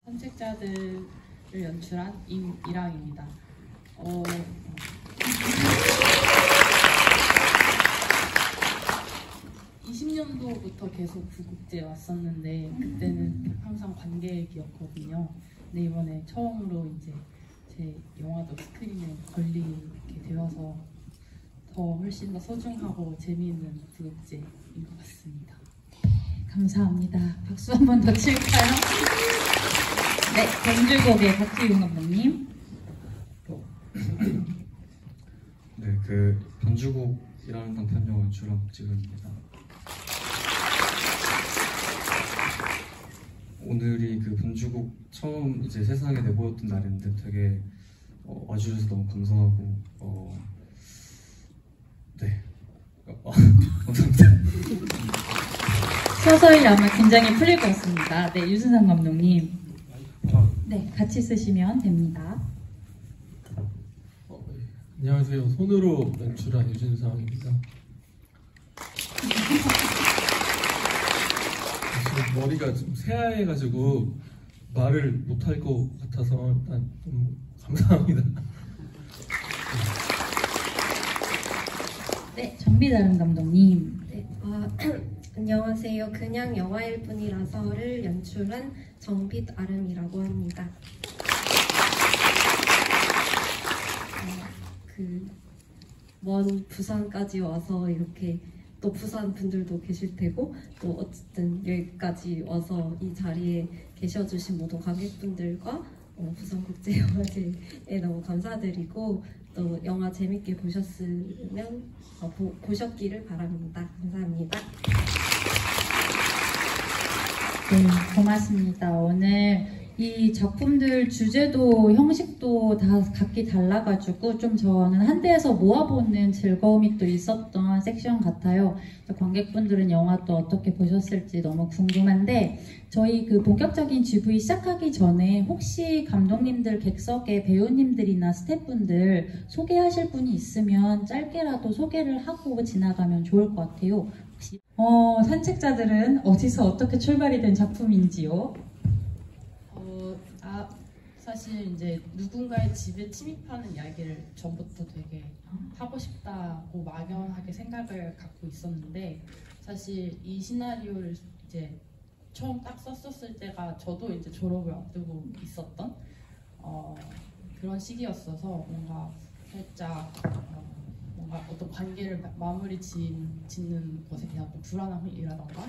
산책자들을 연출한 임이랑입니다. 20년도부터 계속 부국제에 왔었는데 그때는 항상 관객이었거든요. 근데 이번에 처음으로 이제 제 영화도 스크린에 걸리게 되어서 더 훨씬 더 소중하고 재미있는 부국제인 것 같습니다. 감사합니다. 박수 한 번 더 칠까요? 네, 경주곡의 박지용 감독님. 네, 그 변주곡이라는 단편 영화 연출한 박지훈입니다. 오늘이 그 변주곡 처음 이제 세상에 내보였던 날인데 되게 와주셔서 너무 감사하고 네 감사합니다. 서서히 아마 긴장이 풀릴 것 같습니다. 네, 유순상 감독님. 네, 같이 쓰시면 됩니다. 안녕하세요. 손으로 연출한 유진상입니다. 지금 머리가 좀 새하얘가지고 말을 못할 것 같아서 일단 좀 감사합니다. 네, 정비다른 감독님. 네, 안녕하세요. 그냥 영화일 뿐이라서를 연출한 정빛 아름이라고 합니다. 먼 부산까지 와서 이렇게 또 부산 분들도 계실 테고 또 어쨌든 여기까지 와서 이 자리에 계셔주신 모든 관객분들과 부산국제영화제에 너무 감사드리고 또 영화 재밌게 보셨으면 보셨기를 바랍니다. 감사합니다. 네, 고맙습니다. 오늘 이 작품들 주제도 형식도 다 각기 달라가지고 좀 저는 한 대에서 모아보는 즐거움이 또 있었던 섹션 같아요. 관객분들은 영화 또 어떻게 보셨을지 너무 궁금한데 저희 그 본격적인 GV 시작하기 전에 혹시 감독님들 객석에 배우님들이나 스태프분들 소개하실 분이 있으면 짧게라도 소개를 하고 지나가면 좋을 것 같아요. 혹시 산책자들은 어디서 어떻게 출발이 된 작품인지요? 사실 이제 누군가의 집에 침입하는 이야기를 전부터 되게 하고 싶다고 막연하게 생각을 갖고 있었는데 사실 이 시나리오를 이제 처음 딱 썼었을 때가 저도 이제 졸업을 앞두고 있었던 그런 시기였어서 뭔가 살짝 뭔가 어떤 관계를 마무리 짓는 것에 대한 또 불안함이라던가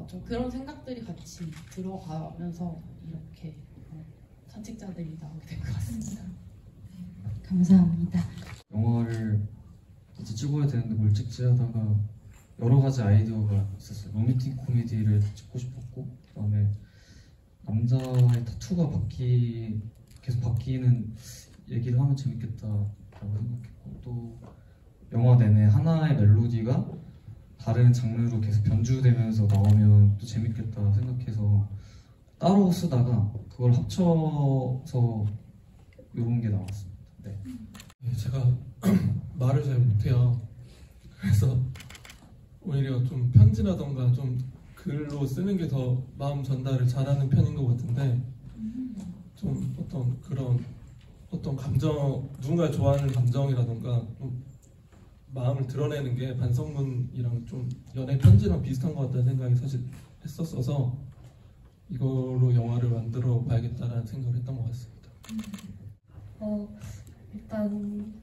좀 그런 생각들이 같이 들어가면서 이렇게 산책자들이 나오게 된 것 같습니다. 감사합니다. 영화를 이제 찍어야 되는데 뭘 찍지 하다가 여러 가지 아이디어가 있었어요. 로맨틱 코미디를 찍고 싶었고 그다음에 남자의 타투가 계속 바뀌는 얘기를 하면 재밌겠다라고 생각했고 또 영화 내내 하나의 멜로디가 다른 장르로 계속 변주되면서 나오면 또 재밌겠다 생각해서 따로 쓰다가 그걸 합쳐서 이런 게 나왔습니다. 네. 제가 말을 잘 못해요. 그래서 오히려 좀 편지라던가 좀 글로 쓰는 게 더 마음 전달을 잘하는 편인 것 같은데 좀 어떤 감정, 누군가 좋아하는 감정이라던가 좀 마음을 드러내는 게 반성문이랑 좀 연애 편지랑 비슷한 것 같다는 생각이 사실 했었어서 이걸로 영화를 만들어 봐야겠다라는 생각을 했던 것 같습니다. 일단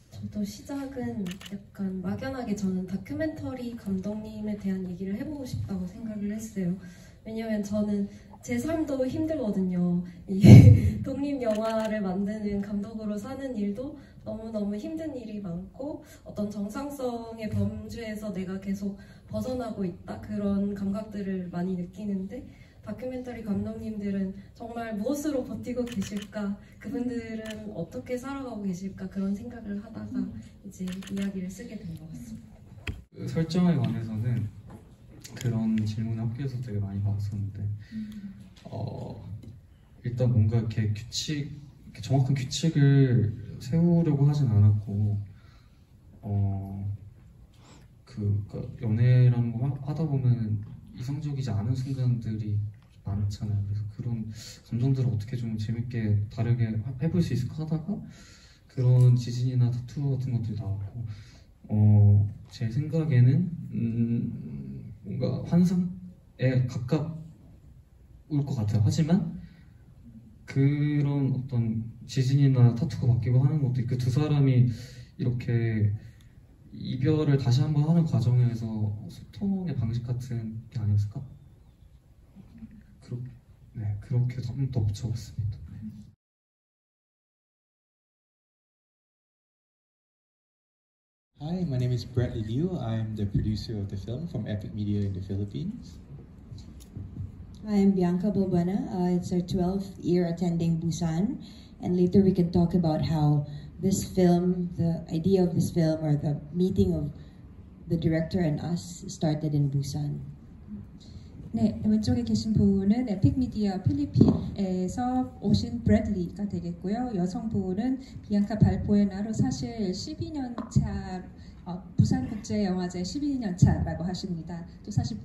저도 시작은 약간 막연하게 저는 다큐멘터리 감독님에 대한 얘기를 해보고 싶다고 생각을 했어요. 왜냐면 저는 제 삶도 힘들거든요. 이 독립영화를 만드는 감독으로 사는 일도 너무너무 힘든 일이 많고 어떤 정상성의 범주에서 내가 계속 벗어나고 있다 그런 감각들을 많이 느끼는데 다큐멘터리 감독님들은 정말 무엇으로 버티고 계실까, 그분들은 어떻게 살아가고 계실까 그런 생각을 하다가 이제 이야기를 쓰게 된 것 같습니다. 그 설정에 관해서는 그런 질문을 학교에서 되게 많이 받았었는데 일단 뭔가 이렇게 정확한 규칙을 세우려고 하진 않았고 그러니까 연애라는 거 하다 보면 이성적이지 않은 순간들이 많잖아요. 그래서 그런 감정들을 어떻게 좀 재밌게 다르게 해볼 수 있을까 하다가 그런 지진이나 타투 같은 것들이 나왔고 제 생각에는 뭔가 환상에 가까울 것 같아요. 하지만 그런 어떤 지진이나 타투가 바뀌고 하는 것도 그 두 사람이 이렇게 이별을 다시 한번 하는 과정에서 소통의 방식 같은 게 아니었을까? 그렇게 한 번 더 붙여봤습니다. Hi, my name is Bradley Liu. I'm the producer of the film from Epic Media in the Philippines. I'm Bianca Balbuena. It's our 12th year attending Busan, and later we can talk about how this film, the idea of this film, or the meeting of the director and us started in Busan. 네, 왼쪽에 계신 분은 에픽미디어 필리핀에서 오신 브래들리가 되겠고요. 여성분은 비앙카 발포에나로 사실 12년 차 부산국제영화제 12년 차라고 하십니다. 또 사실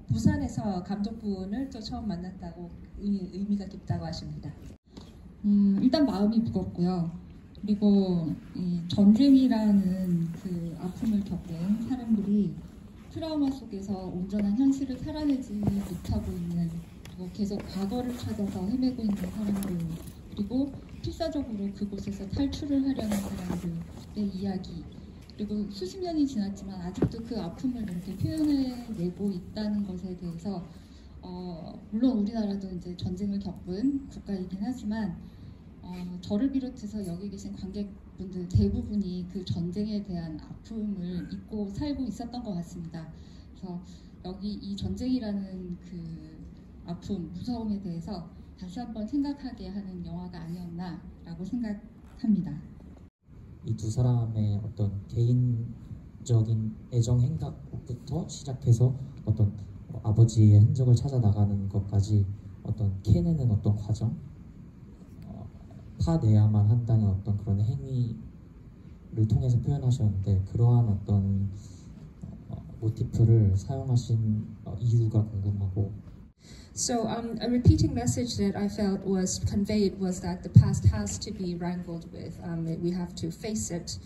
부산에서 감독분을 또 처음 만났다고 의미가 깊다고 하십니다. 일단 마음이 무겁고요. 그리고 이 전쟁이라는 그 아픔을 겪은 사람들이 트라우마 속에서 온전한 현실을 살아내지 못하고 있는, 그리고 계속 과거를 찾아서 헤매고 있는 사람들, 그리고 필사적으로 그곳에서 탈출을 하려는 사람들의 이야기, 그리고 수십 년이 지났지만 아직도 그 아픔을 이렇게 표현해내고 있다는 것에 대해서 물론 우리나라도 이제 전쟁을 겪은 국가이긴 하지만 저를 비롯해서 여기 계신 관객분들 대부분이 그 전쟁에 대한 아픔을 잊고 살고 있었던 것 같습니다. 그래서 여기 이 전쟁이라는 그 아픔, 무서움에 대해서 다시 한번 생각하게 하는 영화가 아니었나라고 생각합니다. 이 두 사람의 어떤 개인적인 애정 행각부터 시작해서 어떤 아버지의 흔적을 찾아 나가는 것까지 어떤 캐내는 어떤 과정, 파내야만 한다는 어떤 그런 행위를 통해서 표현하셨는데 그러한 어떤 모티프를 사용하신 이유가 궁금하고. So a repeating message that I felt was conveyed was that the past has to be wrangled with. We have to face it.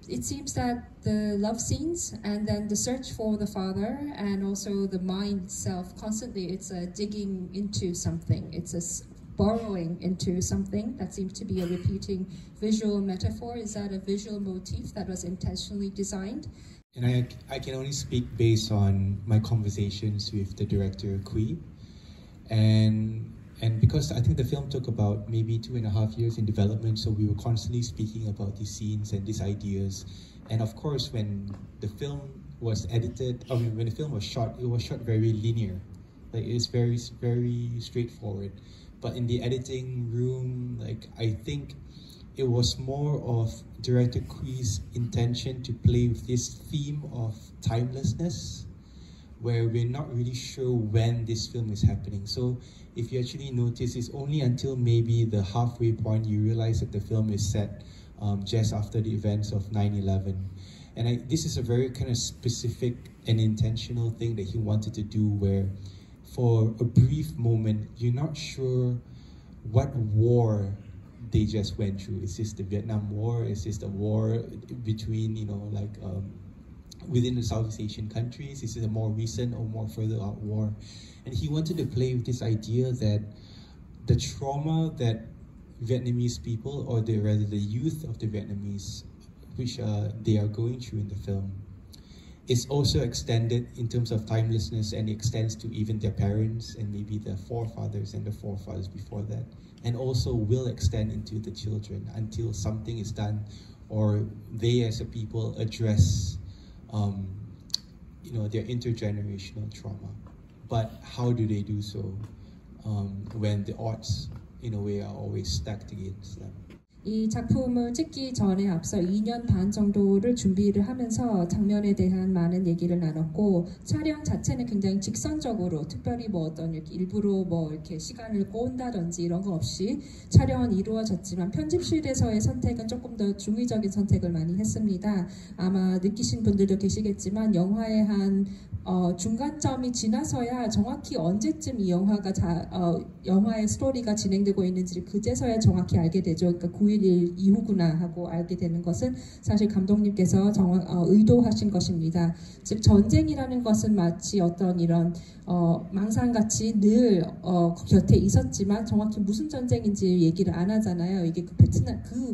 It seems that the love scenes and then the search for the father and also the mind itself constantly, it's a digging into something. It's a burrowing into something that seems to be a repeating visual metaphor. Is that a visual motif that was intentionally designed? And I can only speak based on my conversations with the director, Kui. And because I think the film took about maybe 2.5 years in development, so we were constantly speaking about these scenes and these ideas. And of course, when the film was edited, when the film was shot, it was shot very linear. Like it's very, very straightforward. But in the editing room, like I think it was more of director Kui's intention to play with this theme of timelessness, where we're not really sure when this film is happening. So if you actually notice, it's only until maybe the halfway point you realize that the film is set just after the events of 9/11. And this is a very kind of specific and intentional thing that he wanted to do, where for a brief moment, you're not sure what war they just went through. Is this the Vietnam War? Is this the war between, within the Southeast Asian countries? Is it a more recent or more further out war? And he wanted to play with this idea that the trauma that Vietnamese people, or rather the youth of the Vietnamese, which they are going through in the film, is also extended in terms of timelessness, and it extends to even their parents and maybe their forefathers and the forefathers before that, and also will extend into the children until something is done, or they as a people address their intergenerational trauma. But how do they do so when the odds in a way are always stacked against them? 이 작품을 찍기 전에 앞서 2년 반 정도를 준비를 하면서 장면에 대한 많은 얘기를 나눴고, 촬영 자체는 굉장히 직선적으로, 특별히 일부러 이렇게 시간을 꼬은다든지 이런 거 없이 촬영은 이루어졌지만, 편집실에서의 선택은 조금 더 중의적인 선택을 많이 했습니다. 아마 느끼신 분들도 계시겠지만 영화의 한 중간점이 지나서야 정확히 언제쯤 이 영화가 영화의 스토리가 진행되고 있는지를 그제서야 정확히 알게 되죠. 그러니까 9.11 이후구나 하고 알게 되는 것은 사실 감독님께서 의도하신 것입니다. 즉 전쟁이라는 것은 마치 어떤 이런 망상같이 늘 곁에 있었지만 정확히 무슨 전쟁인지 얘기를 안 하잖아요. 이게 그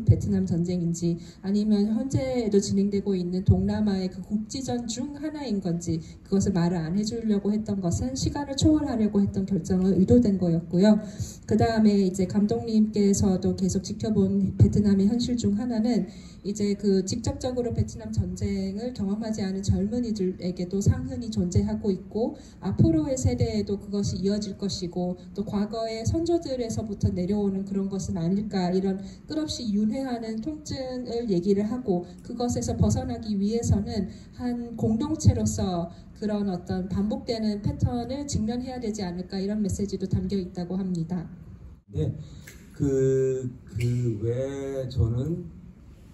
베트남 전쟁인지 아니면 현재도 진행되고 있는 동남아의 그 국지전 중 하나인 건지 그것을 말을 안 해주려고 했던 것은 시간을 초월하려고 했던 결정을 의도된 거였고요. 그 다음에 이제 감독님께서도 계속 지켜본 베트남의 현실 중 하나는 이제 그 직접적으로 베트남 전쟁을 경험하지 않은 젊은이들에게도 상흔이 존재하고 있고 앞으로의 세대에도 그것이 이어질 것이고 또 과거의 선조들에서부터 내려오는 그런 것은 아닐까 이런 끝없이 윤회하는 통증을 얘기를 하고 그것에서 벗어나기 위해서는 한 공동체로서 그런 어떤 반복되는 패턴을 직면해야 되지 않을까 이런 메시지도 담겨 있다고 합니다. 네, 왜 저는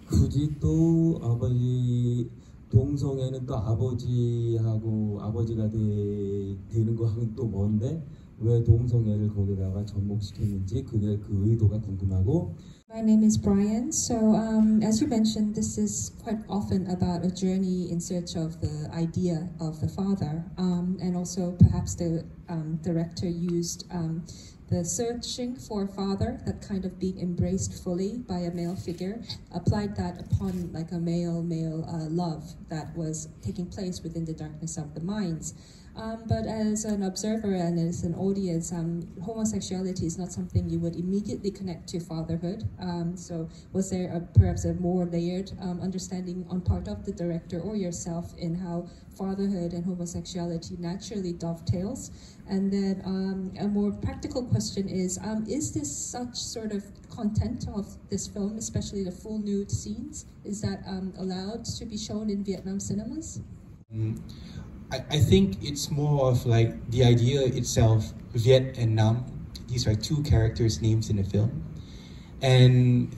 굳이 또 아버지 동성애는 또 아버지가 되는 거하고는 또 뭔데 왜 동성애를 거기다가 접목시켰는지 그게 그 의도가 궁금하고. My name is Brian. So, as you mentioned, this is quite often about a journey in search of the idea of the father, and also perhaps the director used the searching for a father, that kind of being embraced fully by a male figure, applied that upon like a male love that was taking place within the darkness of the minds. But as an observer and as an audience, homosexuality is not something you would immediately connect to fatherhood. So was there perhaps a more layered understanding on part of the director or yourself in how fatherhood and homosexuality naturally dovetails? And then a more practical question is this such sort of content of this film, especially the full nude scenes, is that allowed to be shown in Vietnam cinemas? I think it's more of like the idea itself, Viet and Nam. These are two characters' names in the film. And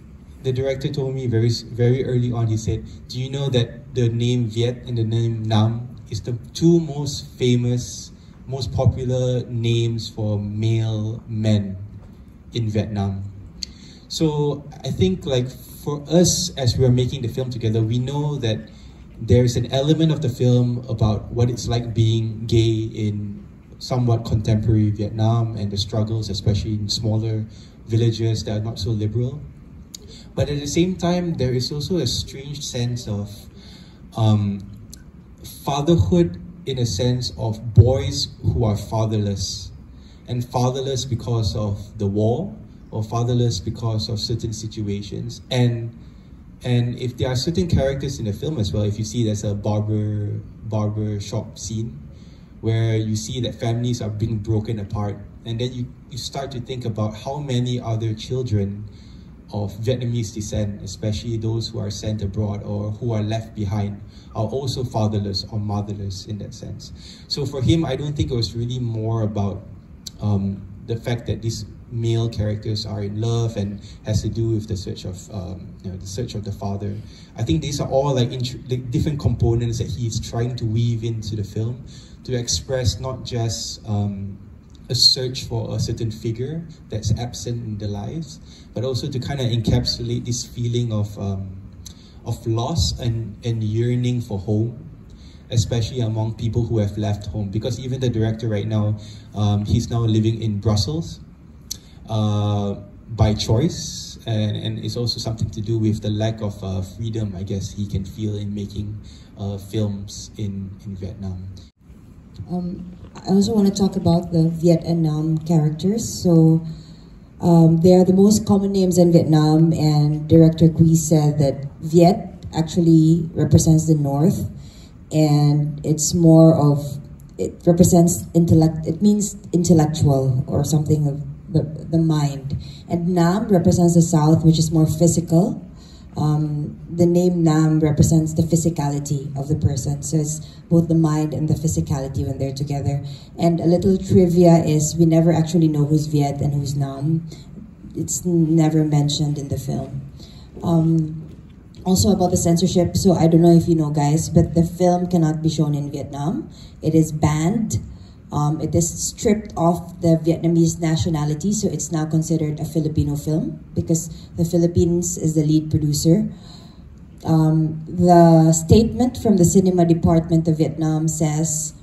the director told me very early on, he said, do you know that the name Viet and the name Nam is the two most famous, most popular names for male men in Vietnam? So I think like for us, as we're making the film together, we know that there's an element of the film about what it's like being gay in somewhat contemporary Vietnam and the struggles, especially in smaller villages that are not so liberal. But at the same time, there is also a strange sense of fatherhood in a sense of boys who are fatherless, and fatherless because of the war or fatherless because of certain situations. And if there are certain characters in the film as well, if you see there's a barber shop scene where you see that families are being broken apart, and then you start to think about how many other children of Vietnamese descent, especially those who are sent abroad or who are left behind, are also fatherless or motherless in that sense. So for him, I don't think it was really more about the fact that these male characters are in love and has to do with the search of the search of the father. I think these are all like different components that he's trying to weave into the film to express not just a search for a certain figure that's absent in their lives, but also to kind of encapsulate this feeling of loss and yearning for home, especially among people who have left home. Because even the director right now, he's now living in Brussels by choice, and it's also something to do with the lack of freedom, I guess, he can feel in making films in Vietnam. I also want to talk about the Viet and Nam characters. So they are the most common names in Vietnam, and director Quy said that Viet actually represents the north, and it's more of, it represents intellect, it means intellectual or something of the mind. And Nam represents the south, which is more physical. The name Nam represents the physicality of the person. So it's both the mind and the physicality when they're together. And a little trivia is we never actually know who's Viet and who's Nam. It's never mentioned in the film. Also about the censorship, so I don't know if you know, guys, but the film cannot be shown in Vietnam. It is banned. It is stripped off the Vietnamese nationality, so it's now considered a Filipino film because the Philippines is the lead producer. The statement from the cinema department of Vietnam says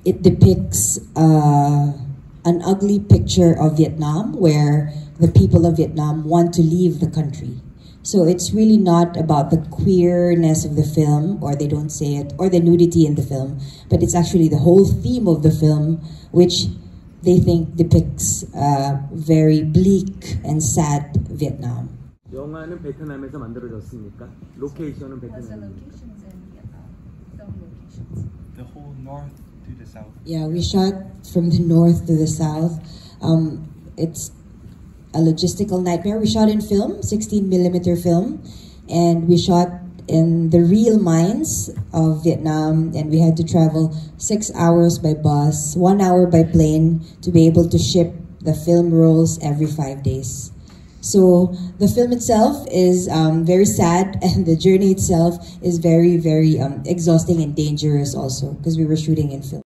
it depicts an ugly picture of Vietnam where the people of Vietnam want to leave the country. So it's really not about the queerness of the film, or they don't say it, or the nudity in the film, but it's actually the whole theme of the film, which they think depicts very bleak and sad Vietnam. 영화는 베트남에서 만들어졌습니까? 로케이션은 베트남입니까? The whole north to the south. Yeah, we shot from the north to the south. It's a logistical nightmare. We shot in film, 16mm film, and we shot in the real mines of Vietnam, and we had to travel 6 hours by bus, 1 hour by plane to be able to ship the film rolls every 5 days. So the film itself is very sad, and the journey itself is very, very exhausting and dangerous also, because we were shooting in film.